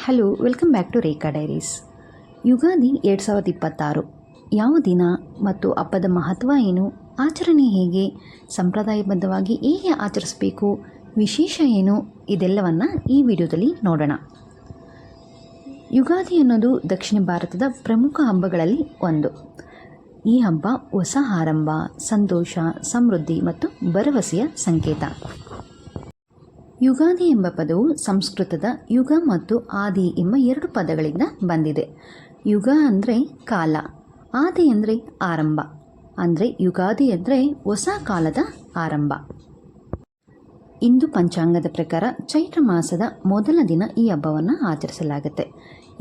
Hello, welcome back to Rekha diaries. Ugadi 2026 ಯಾವ ದಿನ ಮತ್ತು ಹಬ್ಬದ ಮಹತ್ವ ಏನು, ಆಚರಣೆ ಹೇಗೆ, ಸಂಪ್ರದಾಯಬದ್ಧವಾಗಿ ಹೇಗೆ ಆಚರಿಸಬೇಕು, ವಿಶೇಷ ಏನು, ಇದೆಲ್ಲವನ್ನು ಈ ವಿಡಿಯೋದಲ್ಲಿ ನೋಡೋಣ. ಯುಗಾದಿ ಅನ್ನೋದು ದಕ್ಷಿಣ ಭಾರತದ ಪ್ರಮುಖ ಹಬ್ಬಗಳಲ್ಲಿ ಒಂದು. ಈ ಹಬ್ಬ ಹೊಸ ಆರಂಭ, ಸಂತೋಷ, ಸಮೃದ್ಧಿ ಮತ್ತು ಭರವಸೆಯ ಸಂಕೇತ. ಯುಗಾದಿ ಎಂಬ ಪದವು ಸಂಸ್ಕೃತದ ಯುಗ ಮತ್ತು ಆದಿ ಎಂಬ ಎರಡು ಪದಗಳಿಂದ ಬಂದಿದೆ. ಯುಗ ಅಂದರೆ ಕಾಲ, ಆದಿ ಅಂದರೆ ಆರಂಭ. ಅಂದರೆ ಯುಗಾದಿ ಅಂದರೆ ಹೊಸ ಕಾಲದ ಆರಂಭ. ಹಿಂದೂ ಪಂಚಾಂಗದ ಪ್ರಕಾರ ಚೈತ್ರ ಮಾಸದ ಮೊದಲ ದಿನ ಈ ಹಬ್ಬವನ್ನು ಆಚರಿಸಲಾಗುತ್ತೆ.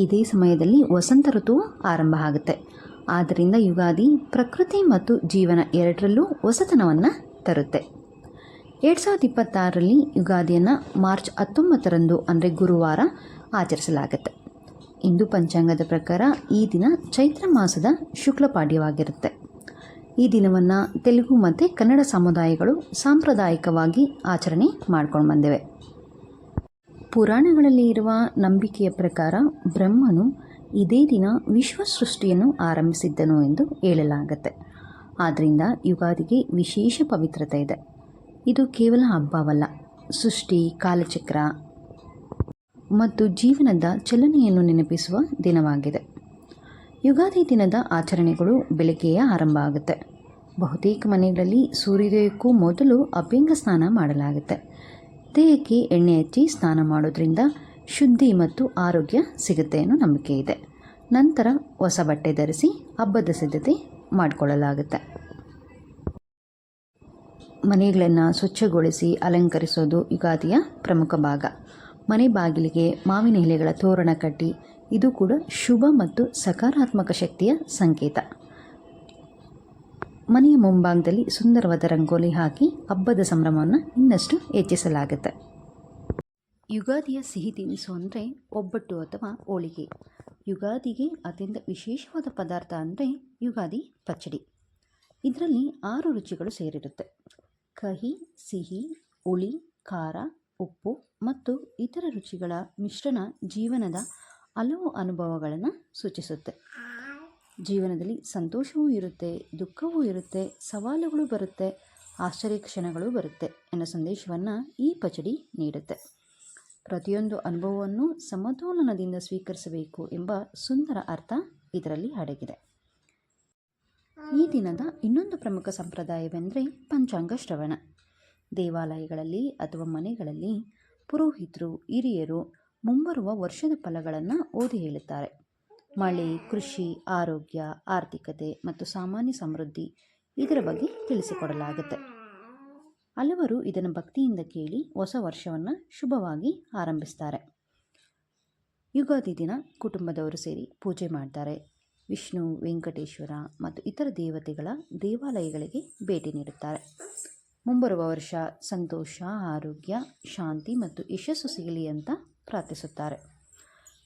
ಇದೇ ಸಮಯದಲ್ಲಿ ವಸಂತ ಋತುವು ಆರಂಭ ಆಗುತ್ತೆ. ಆದ್ದರಿಂದ ಯುಗಾದಿ ಪ್ರಕೃತಿ ಮತ್ತು ಜೀವನ ಎರಡರಲ್ಲೂ ಹೊಸತನವನ್ನು ತರುತ್ತೆ. 2026ರಲ್ಲಿ ಯುಗಾದಿಯನ್ನು ಮಾರ್ಚ್ 19ರಂದು ಅಂದರೆ ಗುರುವಾರ ಆಚರಿಸಲಾಗುತ್ತೆ. ಹಿಂದೂ ಪಂಚಾಂಗದ ಪ್ರಕಾರ ಈ ದಿನ ಚೈತ್ರ ಮಾಸದ ಶುಕ್ಲಪಾಡ್ಯವಾಗಿರುತ್ತೆ. ಈ ದಿನವನ್ನು ತೆಲುಗು ಮತ್ತು ಕನ್ನಡ ಸಮುದಾಯಗಳು ಸಾಂಪ್ರದಾಯಿಕವಾಗಿ ಆಚರಣೆ ಮಾಡ್ಕೊಂಡು ಬಂದಿವೆ. ಪುರಾಣಗಳಲ್ಲಿ ಇರುವ ನಂಬಿಕೆಯ ಪ್ರಕಾರ ಬ್ರಹ್ಮನು ಇದೇ ದಿನ ವಿಶ್ವ ಸೃಷ್ಟಿಯನ್ನು ಆರಂಭಿಸಿದ್ದನು ಎಂದು ಹೇಳಲಾಗುತ್ತೆ. ಆದ್ದರಿಂದ ಯುಗಾದಿಗೆ ವಿಶೇಷ ಪವಿತ್ರತೆ ಇದೆ. ಇದು ಕೇವಲ ಹಬ್ಬವಲ್ಲ, ಸೃಷ್ಟಿ, ಕಾಲಚಕ್ರ ಮತ್ತು ಜೀವನದ ಚಲನೆಯನ್ನು ನೆನಪಿಸುವ ದಿನವಾಗಿದೆ. ಯುಗಾದಿ ದಿನದ ಆಚರಣೆಗಳು ಬೆಳಗ್ಗೆಯೇ ಆರಂಭ ಆಗುತ್ತೆ. ಬಹುತೇಕ ಮನೆಗಳಲ್ಲಿ ಸೂರ್ಯೋದಯಕ್ಕೂ ಮೊದಲು ಅಭ್ಯಂಗ ಸ್ನಾನ ಮಾಡಲಾಗುತ್ತೆ. ದೇಹಕ್ಕೆ ಎಣ್ಣೆ ಹಚ್ಚಿ ಸ್ನಾನ ಮಾಡೋದ್ರಿಂದ ಶುದ್ಧಿ ಮತ್ತು ಆರೋಗ್ಯ ಸಿಗುತ್ತೆ ಅನ್ನೋ ನಂಬಿಕೆ ಇದೆ. ನಂತರ ಹೊಸ ಬಟ್ಟೆ ಧರಿಸಿ ಹಬ್ಬದ ಸಿದ್ಧತೆ ಮಾಡಿಕೊಳ್ಳಲಾಗುತ್ತೆ. ಮನೆಗಳನ್ನು ಸ್ವಚ್ಛಗೊಳಿಸಿ ಅಲಂಕರಿಸೋದು ಯುಗಾದಿಯ ಪ್ರಮುಖ ಭಾಗ. ಮನೆ ಬಾಗಿಲಿಗೆ ಮಾವಿನ ಎಲೆಗಳ ತೋರಣ ಕಟ್ಟಿ, ಇದು ಕೂಡ ಶುಭ ಮತ್ತು ಸಕಾರಾತ್ಮಕ ಶಕ್ತಿಯ ಸಂಕೇತ. ಮನೆಯ ಮುಂಭಾಗದಲ್ಲಿ ಸುಂದರವಾದ ರಂಗೋಲಿ ಹಾಕಿ ಹಬ್ಬದ ಸಂಭ್ರಮವನ್ನು ಇನ್ನಷ್ಟು ಹೆಚ್ಚಿಸಲಾಗುತ್ತೆ. ಯುಗಾದಿಯ ಸಿಹಿ ತಿನಿಸು ಅಂದರೆ ಒಬ್ಬಟ್ಟು ಅಥವಾ ಹೋಳಿಗೆ. ಯುಗಾದಿಗೆ ಅತ್ಯಂತ ವಿಶೇಷವಾದ ಪದಾರ್ಥ ಅಂದರೆ ಯುಗಾದಿ ಪಚ್ಚಡಿ. ಇದರಲ್ಲಿ 6 ರುಚಿಗಳು ಸೇರಿರುತ್ತೆ. ಕಹಿ, ಸಿಹಿ, ಹುಳಿ, ಖಾರ, ಉಪ್ಪು ಮತ್ತು ಇತರ ರುಚಿಗಳ ಮಿಶ್ರಣ ಜೀವನದ ಹಲವು ಅನುಭವಗಳನ್ನು ಸೂಚಿಸುತ್ತೆ. ಜೀವನದಲ್ಲಿ ಸಂತೋಷವೂ ಇರುತ್ತೆ, ದುಃಖವೂ ಇರುತ್ತೆ, ಸವಾಲುಗಳು ಬರುತ್ತೆ, ಆಶ್ಚರ್ಯ ಕ್ಷಣಗಳು ಬರುತ್ತೆ ಎನ್ನೋ ಸಂದೇಶವನ್ನು ಈ ಪಚಡಿ ನೀಡುತ್ತೆ. ಪ್ರತಿಯೊಂದು ಅನುಭವವನ್ನು ಸಮತೋಲನದಿಂದ ಸ್ವೀಕರಿಸಬೇಕು ಎಂಬ ಸುಂದರ ಅರ್ಥ ಇದರಲ್ಲಿ ಅಡಗಿದೆ. ಈ ದಿನದ ಇನ್ನೊಂದು ಪ್ರಮುಖ ಸಂಪ್ರದಾಯವೆಂದರೆ ಪಂಚಾಂಗ ಶ್ರವಣ. ದೇವಾಲಯಗಳಲ್ಲಿ ಅಥವಾ ಮನೆಗಳಲ್ಲಿ ಪುರೋಹಿತರು, ಹಿರಿಯರು ಮುಂಬರುವ ವರ್ಷದ ಫಲಗಳನ್ನು ಓದಿ ಹೇಳುತ್ತಾರೆ. ಮಳೆ, ಕೃಷಿ, ಆರೋಗ್ಯ, ಆರ್ಥಿಕತೆ ಮತ್ತು ಸಾಮಾನ್ಯ ಸಮೃದ್ಧಿ ಇದರ ಬಗ್ಗೆ ತಿಳಿಸಿಕೊಡಲಾಗುತ್ತೆ. ಹಲವರು ಇದನ್ನು ಭಕ್ತಿಯಿಂದ ಕೇಳಿ ಹೊಸ ವರ್ಷವನ್ನು ಶುಭವಾಗಿ ಆರಂಭಿಸ್ತಾರೆ. ಯುಗಾದಿ ದಿನ ಕುಟುಂಬದವರು ಸೇರಿ ಪೂಜೆ ಮಾಡ್ತಾರೆ. ವಿಷ್ಣು, ವೆಂಕಟೇಶ್ವರ ಮತ್ತು ಇತರ ದೇವತೆಗಳ ದೇವಾಲಯಗಳಿಗೆ ಭೇಟಿ ನೀಡುತ್ತಾರೆ. ಮುಂಬರುವ ವರ್ಷ ಸಂತೋಷ, ಆರೋಗ್ಯ, ಶಾಂತಿ ಮತ್ತು ಯಶಸ್ಸು ಸಿಗಲಿ ಅಂತ ಪ್ರಾರ್ಥಿಸುತ್ತಾರೆ.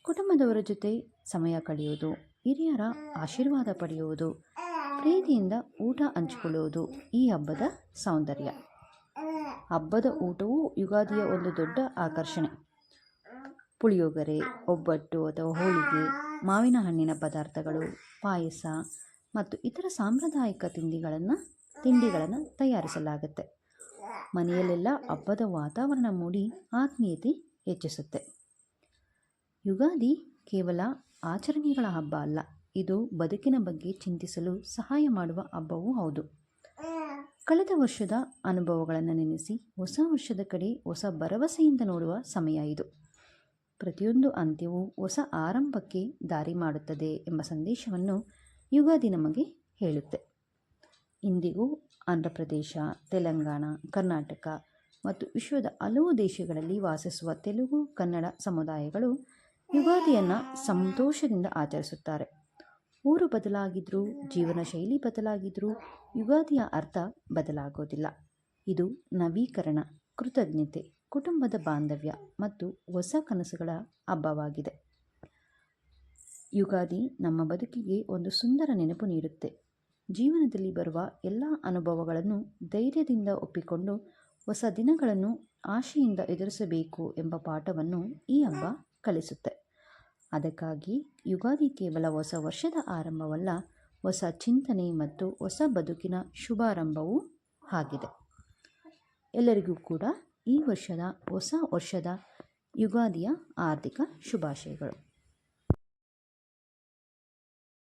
ಕುಟುಂಬದವರ ಜೊತೆ ಸಮಯ ಕಳೆಯುವುದು, ಹಿರಿಯರ ಆಶೀರ್ವಾದ ಪಡೆಯುವುದು, ಪ್ರೀತಿಯಿಂದ ಊಟ ಹಂಚಿಕೊಳ್ಳುವುದು ಈ ಹಬ್ಬದ ಸೌಂದರ್ಯ. ಹಬ್ಬದ ಊಟವು ಯುಗಾದಿಯ ಒಂದು ದೊಡ್ಡ ಆಕರ್ಷಣೆ. ಪುಳಿಯೋಗರೆ, ಒಬ್ಬಟ್ಟು ಅಥವಾ ಹೋಳಿಗೆ, ಮಾವಿನ ಹಣ್ಣಿನ ಪದಾರ್ಥಗಳು, ಪಾಯಸ ಮತ್ತು ಇತರ ಸಾಂಪ್ರದಾಯಿಕ ತಿಂಡಿಗಳನ್ನು ತಯಾರಿಸಲಾಗುತ್ತೆ. ಮನೆಯಲ್ಲೆಲ್ಲ ಹಬ್ಬದ ವಾತಾವರಣ ಮೂಡಿ ಆತ್ಮೀಯತೆ ಹೆಚ್ಚಿಸುತ್ತೆ. ಯುಗಾದಿ ಕೇವಲ ಆಚರಣೆಗಳ ಹಬ್ಬ ಅಲ್ಲ, ಇದು ಬದುಕಿನ ಬಗ್ಗೆ ಚಿಂತಿಸಲು ಸಹಾಯ ಮಾಡುವ ಹಬ್ಬವೂ ಹೌದು. ಕಳೆದ ವರ್ಷದ ಅನುಭವಗಳನ್ನು ನೆನೆಸಿ ಹೊಸ ವರ್ಷದ ಕಡೆ ಹೊಸ ಭರವಸೆಯಿಂದ ನೋಡುವ ಸಮಯ ಇದು. ಪ್ರತಿಯೊಂದು ಅಂತ್ಯವೂ ಹೊಸ ಆರಂಭಕ್ಕೆ ದಾರಿ ಮಾಡುತ್ತದೆ ಎಂಬ ಸಂದೇಶವನ್ನು ಯುಗಾದಿ ನಮಗೆ ಹೇಳುತ್ತೆ. ಇಂದಿಗೂ ಆಂಧ್ರ ಪ್ರದೇಶ, ತೆಲಂಗಾಣ, ಕರ್ನಾಟಕ ಮತ್ತು ವಿಶ್ವದ ಹಲವು ದೇಶಗಳಲ್ಲಿ ವಾಸಿಸುವ ತೆಲುಗು, ಕನ್ನಡ ಸಮುದಾಯಗಳು ಯುಗಾದಿಯನ್ನು ಸಂತೋಷದಿಂದ ಆಚರಿಸುತ್ತಾರೆ. ಊರು ಬದಲಾಗಿದ್ರೂ, ಜೀವನ ಶೈಲಿ ಬದಲಾಗಿದ್ರೂ ಯುಗಾದಿಯ ಅರ್ಥ ಬದಲಾಗೋದಿಲ್ಲ. ಇದು ನವೀಕರಣ, ಕೃತಜ್ಞತೆ, ಕುಟುಂಬದ ಬಾಂಧವ್ಯ ಮತ್ತು ಹೊಸ ಕನಸುಗಳ ಹಬ್ಬವಾಗಿದೆ. ಯುಗಾದಿ ನಮ್ಮ ಬದುಕಿಗೆ ಒಂದು ಸುಂದರ ನೆನಪು ನೀಡುತ್ತೆ. ಜೀವನದಲ್ಲಿ ಬರುವ ಎಲ್ಲ ಅನುಭವಗಳನ್ನು ಧೈರ್ಯದಿಂದ ಒಪ್ಪಿಕೊಂಡು ಹೊಸ ದಿನಗಳನ್ನು ಆಶೆಯಿಂದ ಎದುರಿಸಬೇಕು ಎಂಬ ಪಾಠವನ್ನು ಈ ಹಬ್ಬ ಕಲಿಸುತ್ತೆ. ಅದಕ್ಕಾಗಿ ಯುಗಾದಿ ಕೇವಲ ಹೊಸ ವರ್ಷದ ಆರಂಭವಲ್ಲ, ಹೊಸ ಚಿಂತನೆ ಮತ್ತು ಹೊಸ ಬದುಕಿನ ಶುಭಾರಂಭವೂ ಆಗಿದೆ. ಎಲ್ಲರಿಗೂ ಕೂಡ ಈ ಹೊಸ ವರ್ಷದ ಯುಗಾದಿಯ ಹಾರ್ದಿಕ ಶುಭಾಶಯಗಳು.